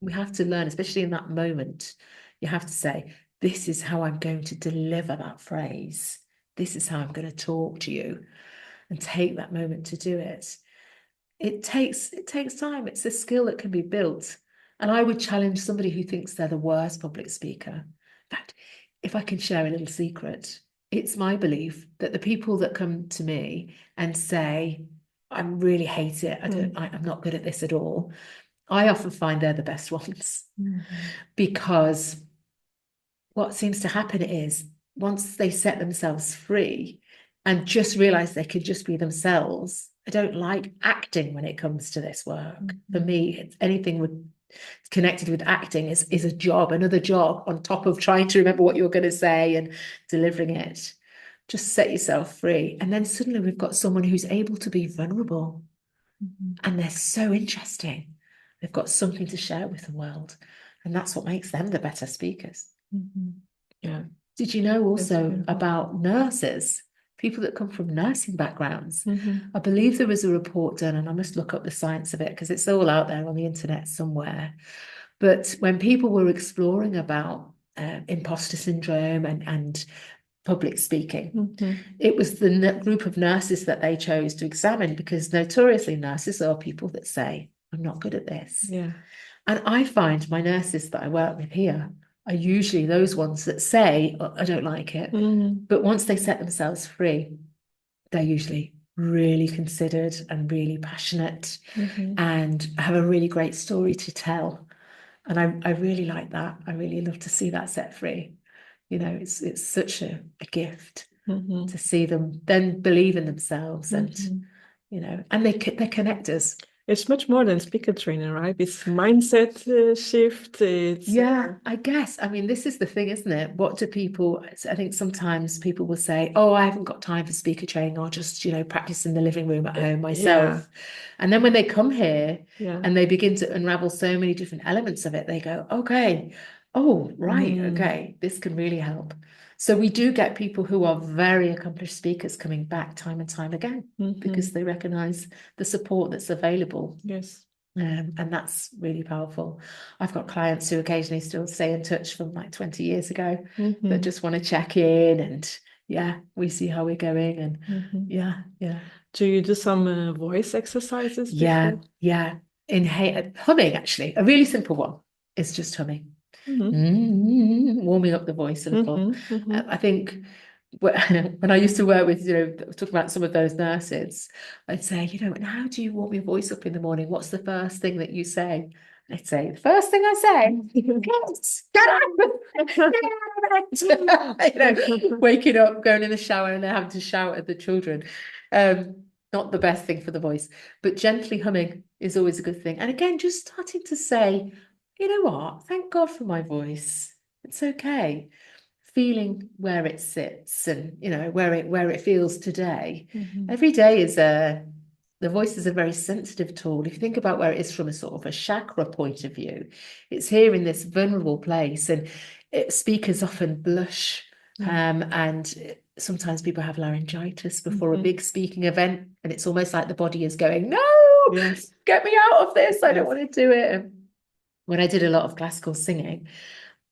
We have to learn, especially in that moment. You have to say, this is how I'm going to deliver that phrase. This is how I'm going to talk to you, and take that moment to do it. It takes time. It's a skill that can be built. And I would challenge somebody who thinks they're the worst public speaker. In fact, if I can share a little secret, it's my belief that the people that come to me and say, I really hate it, I'm not good at this at all, I often find they're the best ones. Because what seems to happen is, once they set themselves free and just realize they could just be themselves. I don't like acting when it comes to this work. For me, anything connected with acting is a job, another job on top of trying to remember what you're going to say and delivering it. Just set yourself free. And then suddenly we've got someone who's able to be vulnerable. And they're so interesting. They've got something to share with the world. And that's what makes them the better speakers. Yeah. Did you know also about nurses, people that come from nursing backgrounds? I believe there was a report done, and I must look up the science of it because it's all out there on the internet somewhere. But when people were exploring about imposter syndrome and public speaking, it was the group of nurses that they chose to examine, because notoriously nurses are people that say, I'm not good at this. Yeah. And I find my nurses that I work with here are usually those ones that say, oh, I don't like it. But once they set themselves free, they're usually really considered and really passionate and have a really great story to tell. And I really like that. I really love to see that set free. You know, it's such a gift to see them then believe in themselves and, you know, and they're connectors. It's much more than speaker training, right? It's mindset shift. It's Yeah, I guess. I mean, this is the thing, isn't it? What do people, I think sometimes people will say, oh, I haven't got time for speaker training. I'll just, you know, practice in the living room at home myself. And then when they come here and they begin to unravel so many different elements of it, they go, okay, oh, right, okay, this can really help. So we do get people who are very accomplished speakers coming back time and time again because they recognize the support that's available. Yes. And that's really powerful. I've got clients who occasionally still stay in touch from like 20 years ago that just want to check in and we see how we're going and Do you do some voice exercises before? Humming, actually, a really simple one is just humming. Warming up the voice a little. I think when I used to work with, you know, talking about some of those nurses, I'd say, you know, and how do you warm your voice up in the morning? What's the first thing that you say? I'd say, the first thing I say, get up! You know, waking up, going in the shower and then having to shout at the children. Not the best thing for the voice, but gently humming is always a good thing. And again, just starting to say, you know what, thank God for my voice. It's okay. Feeling where it sits and, you know, where it feels today. Every day is the voice is a very sensitive tool. If you think about where it is from a sort of a chakra point of view, it's here in this vulnerable place, and speakers often blush. And sometimes people have laryngitis before a big speaking event, and it's almost like the body is going, no, get me out of this. I don't want to do it. And when I did a lot of classical singing,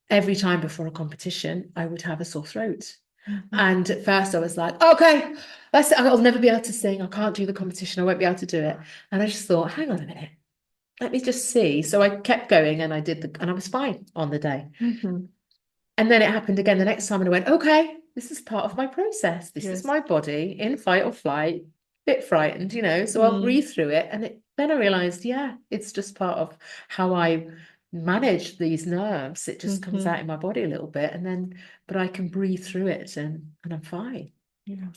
every time before a competition, I would have a sore throat. And at first I was like, okay, I'll never be able to sing. I can't do the competition. I won't be able to do it. And I just thought, hang on a minute, let me just see. So I kept going and and I was fine on the day. And then it happened again the next time and I went, okay, this is part of my process. This is my body in fight or flight, a bit frightened, you know, so I'll breathe through it. And then I realized, it's just part of how I manage these nerves. It just comes out in my body a little bit, and then but I can breathe through it and I'm fine.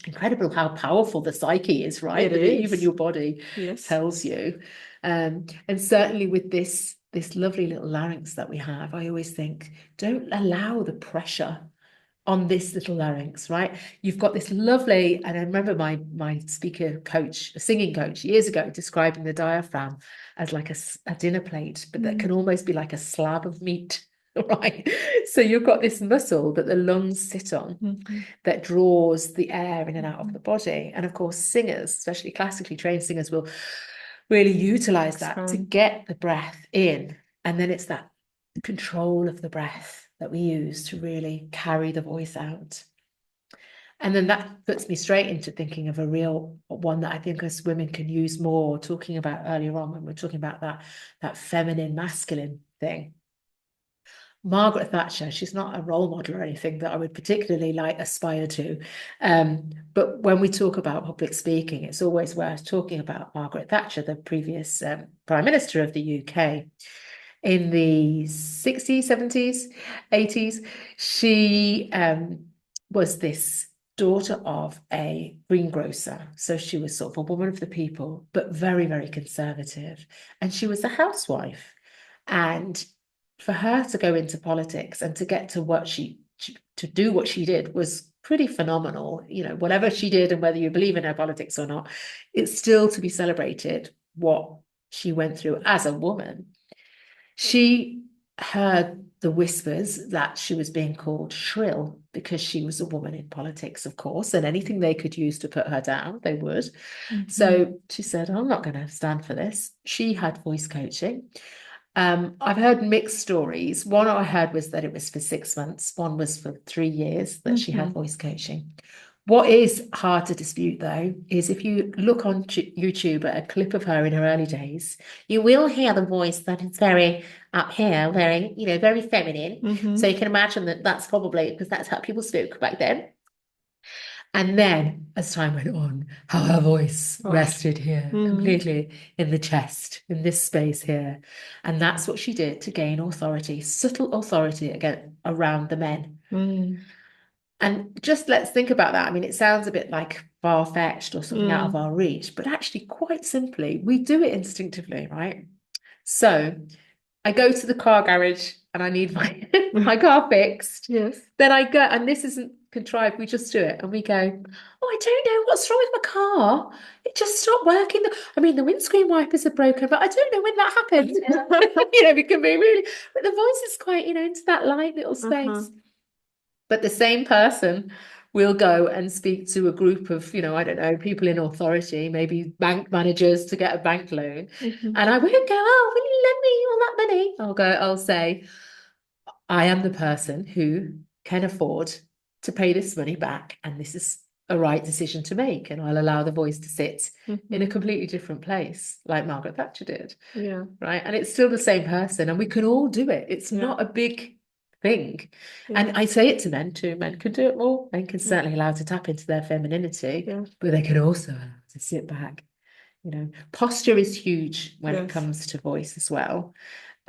Incredible how powerful the psyche is, right? Even your body tells you. And certainly with this lovely little larynx that we have, I always think, don't allow the pressure on this little larynx, right? You've got this lovely, and I remember my speaker coach, a singing coach years ago, describing the diaphragm as like a dinner plate, but that can almost be like a slab of meat, right? So you've got this muscle that the lungs sit on that draws the air in and out of the body. And of course, singers, especially classically trained singers, will really utilize that to get the breath in. And then it's that control of the breath that we use to really carry the voice out. And then that puts me straight into thinking of a real one that I think us women can use more, talking about earlier on when we're talking about that feminine, masculine thing. Margaret Thatcher, she's not a role model or anything that I would particularly aspire to. But when we talk about public speaking, it's always worth talking about Margaret Thatcher, the previous Prime Minister of the UK. In the 60s, 70s, 80s, she was this daughter of a greengrocer. So she was sort of a woman of the people, but very, very conservative. And she was a housewife. And for her to go into politics and to get to to do what she did was pretty phenomenal. You know, whatever she did and whether you believe in her politics or not, it's still to be celebrated what she went through as a woman. She heard the whispers that she was being called shrill because she was a woman in politics, of course, and anything they could use to put her down, they would. So she said, I'm not going to stand for this. She had voice coaching. I've heard mixed stories. One I heard was that it was for 6 months. One was for 3 years that she had voice coaching. What is hard to dispute, though, is if you look on YouTube at a clip of her in her early days, you will hear the voice that is very up here, very, you know, very feminine. So you can imagine that that's probably because that's how people spoke back then. And then as time went on, how her voice rested here, completely in the chest, in this space here. And that's what she did to gain authority, subtle authority again around the men. And just let's think about that. I mean, it sounds a bit like far-fetched or something out of our reach, but actually quite simply, we do it instinctively, right? So I go to the car garage and I need my my car fixed. Yes. Then I go, and this isn't contrived, we just do it. And we go, oh, I don't know what's wrong with my car. It just stopped working. I mean, the windscreen wipers are broken, but I don't know when that happened. We can be really, but the voice is quite, into that light little space. But the same person will go and speak to a group of, I don't know, people in authority, maybe bank managers to get a bank loan. And I won't go, oh, will you lend me all that money? I'll say, I am the person who can afford to pay this money back, and this is a right decision to make. And I'll allow the voice to sit in a completely different place, like Margaret Thatcher did. Yeah. Right. And it's still the same person, and we can all do it. It's not a big thing. And I say it to men too. Men can do it more. Men can certainly allow to tap into their femininity, but they can also allow to sit back. Posture is huge when it comes to voice as well.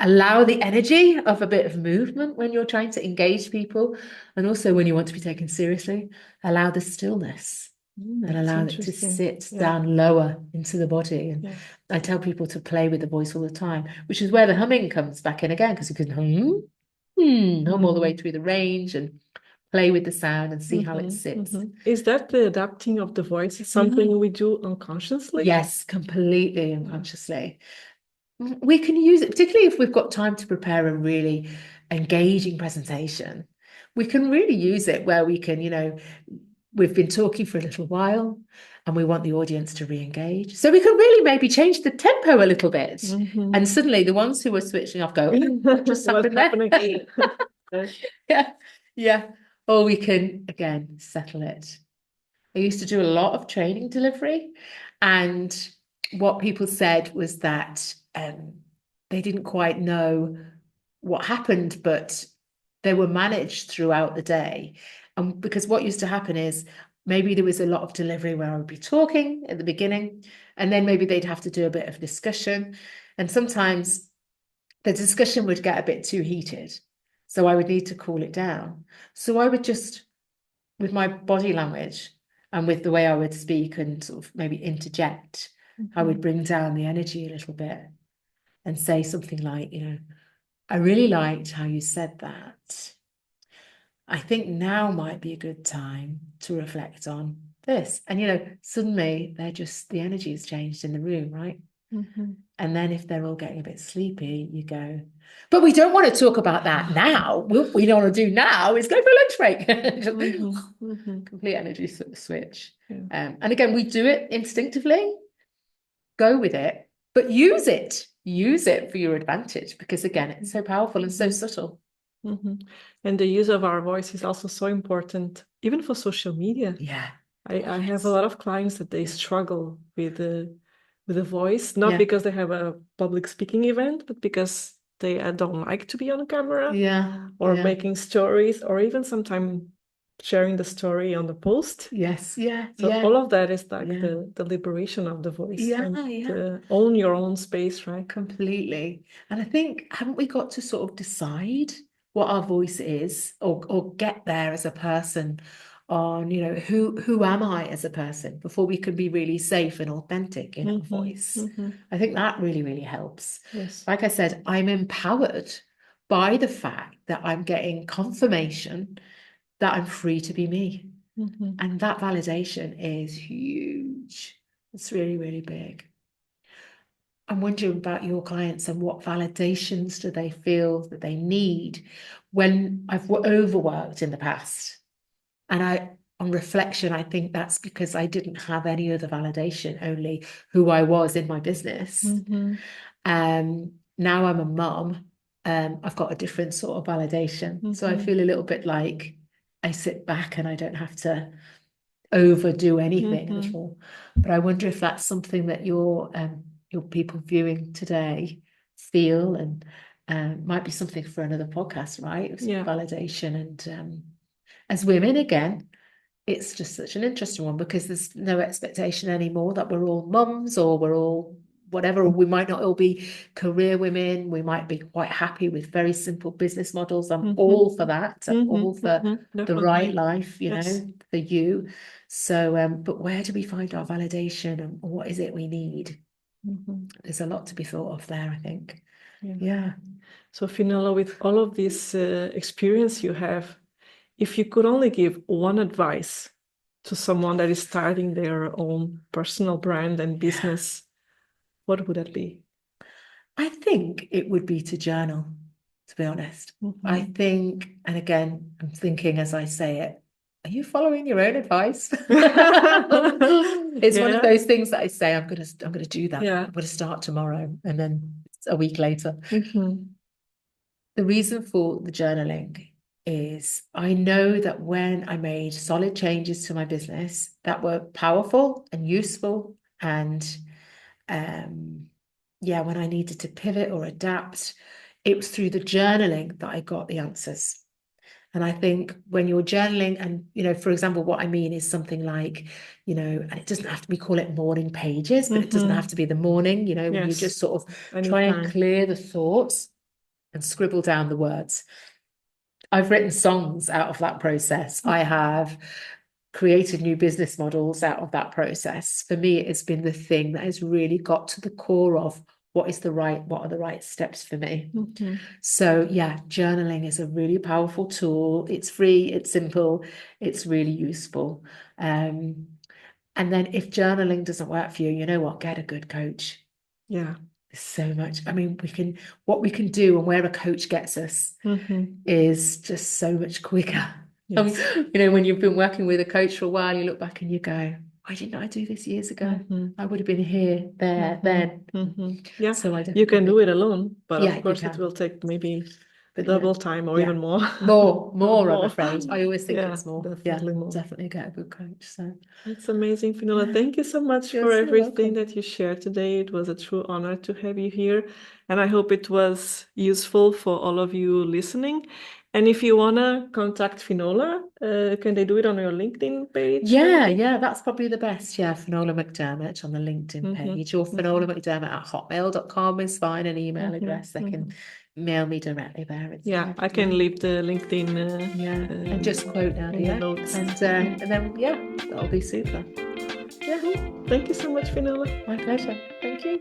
Allow the energy of a bit of movement when you're trying to engage people, and also when you want to be taken seriously, allow the stillness and allow it to sit down lower into the body. And I tell people to play with the voice all the time, which is where the humming comes back in again, because you can hum all the way through the range and play with the sound and see how it sits. Is that the adapting of the voice? Is something we do unconsciously? Yes, completely unconsciously. We can use it, particularly if we've got time to prepare a really engaging presentation. We can really use it where we can, we've been talking for a little while and we want the audience to re-engage. So we can really maybe change the tempo a little bit. And suddenly the ones who are switching off go, what just happened there? Yeah. Or we can, again, settle it. I used to do a lot of training delivery, and what people said was that they didn't quite know what happened, but they were managed throughout the day. And because what used to happen is maybe there was a lot of delivery where I would be talking at the beginning, and then maybe they'd have to do a bit of discussion. And sometimes the discussion would get a bit too heated. So I would need to cool it down. So I would just, with my body language and with the way I would speak and sort of maybe interject, I would bring down the energy a little bit and say something like, I really liked how you said that. I think now might be a good time to reflect on this. And, suddenly the energy has changed in the room, right? And then if they're all getting a bit sleepy, you go, but we don't want to talk about that now. What we don't want to do now is go for a lunch break. Complete energy switch. And again, we do it instinctively. Go with it, but use it. Use it for your advantage, because again, it's so powerful and so subtle. And the use of our voice is also so important, even for social media. Yeah. I have a lot of clients that they struggle with the voice, not because they have a public speaking event, but because they don't like to be on camera, or making stories, or even sometimes sharing the story on the post. So all of that is like the liberation of the voice. To own your own space, right? Completely. And I think, haven't we got to sort of decide what our voice is, or get there as a person on, who am I as a person, before we can be really safe and authentic in our voice. I think that really, really helps. Like I said, I'm empowered by the fact that I'm getting confirmation that I'm free to be me. And that validation is huge. It's really, really big. I'm wondering about your clients and what validations do they feel that they need when I've overworked in the past. And on reflection, I think that's because I didn't have any other validation, only who I was in my business. Now I'm a mum. I've got a different sort of validation. So I feel a little bit like I sit back and I don't have to overdo anything at all. But I wonder if that's something that your people viewing today feel, and might be something for another podcast, right? Validation. And as women, again, it's just such an interesting one because there's no expectation anymore that we're all mums or we're all whatever. We might not all be career women. We might be quite happy with very simple business models. I'm all for that. I'm all for the right life, you know, for you. So, but where do we find our validation and what is it we need? There's a lot to be thought of there, I think. Yeah. So, Finola, with all of this experience you have, if you could only give one advice to someone that is starting their own personal brand and business, what would that be? I think it would be to journal, to be honest. I think, and again, I'm thinking as I say it, are you following your own advice? It's one of those things that I say, I'm gonna do that. I'm gonna start tomorrow, and then a week later. The reason for the journaling is I know that when I made solid changes to my business that were powerful and useful, and when I needed to pivot or adapt, it was through the journaling that I got the answers. And I think when you're journaling, and, you know, for example, what I mean is something like, you know, and it doesn't have to be, call it morning pages, but it doesn't have to be the morning, you know, when you just sort of try and clear the thoughts and scribble down the words. I've written songs out of that process. I have created new business models out of that process. For me, it's been the thing that has really got to the core of what are the right steps for me. So yeah, journaling is a really powerful tool. It's free, it's simple, it's really useful. And then if journaling doesn't work for you, you know what, get a good coach. So much. I mean, what we can do and where a coach gets us is just so much quicker. You know, when you've been working with a coach for a while, you look back and you go, why didn't I do this years ago? I would have been here, there, then. So you can do it alone, but Yeah, of course it will take maybe double time or even more. More, I'm afraid. I always think it's more. Definitely more. Definitely get a good coach. So that's amazing, Finola. Thank you so much for everything that you shared today. It was a true honor to have you here, and I hope it was useful for all of you listening. And if you want to contact Finola, can they do it on your LinkedIn page? Yeah, that's probably the best. Yeah, Finola McDermott on the LinkedIn page, or Finola McDermott at hotmail.com is fine, an email address. They can mail me directly there. I can leave the LinkedIn. And just quote Nadia. And then, that'll be super. Thank you so much, Finola. My pleasure. Thank you.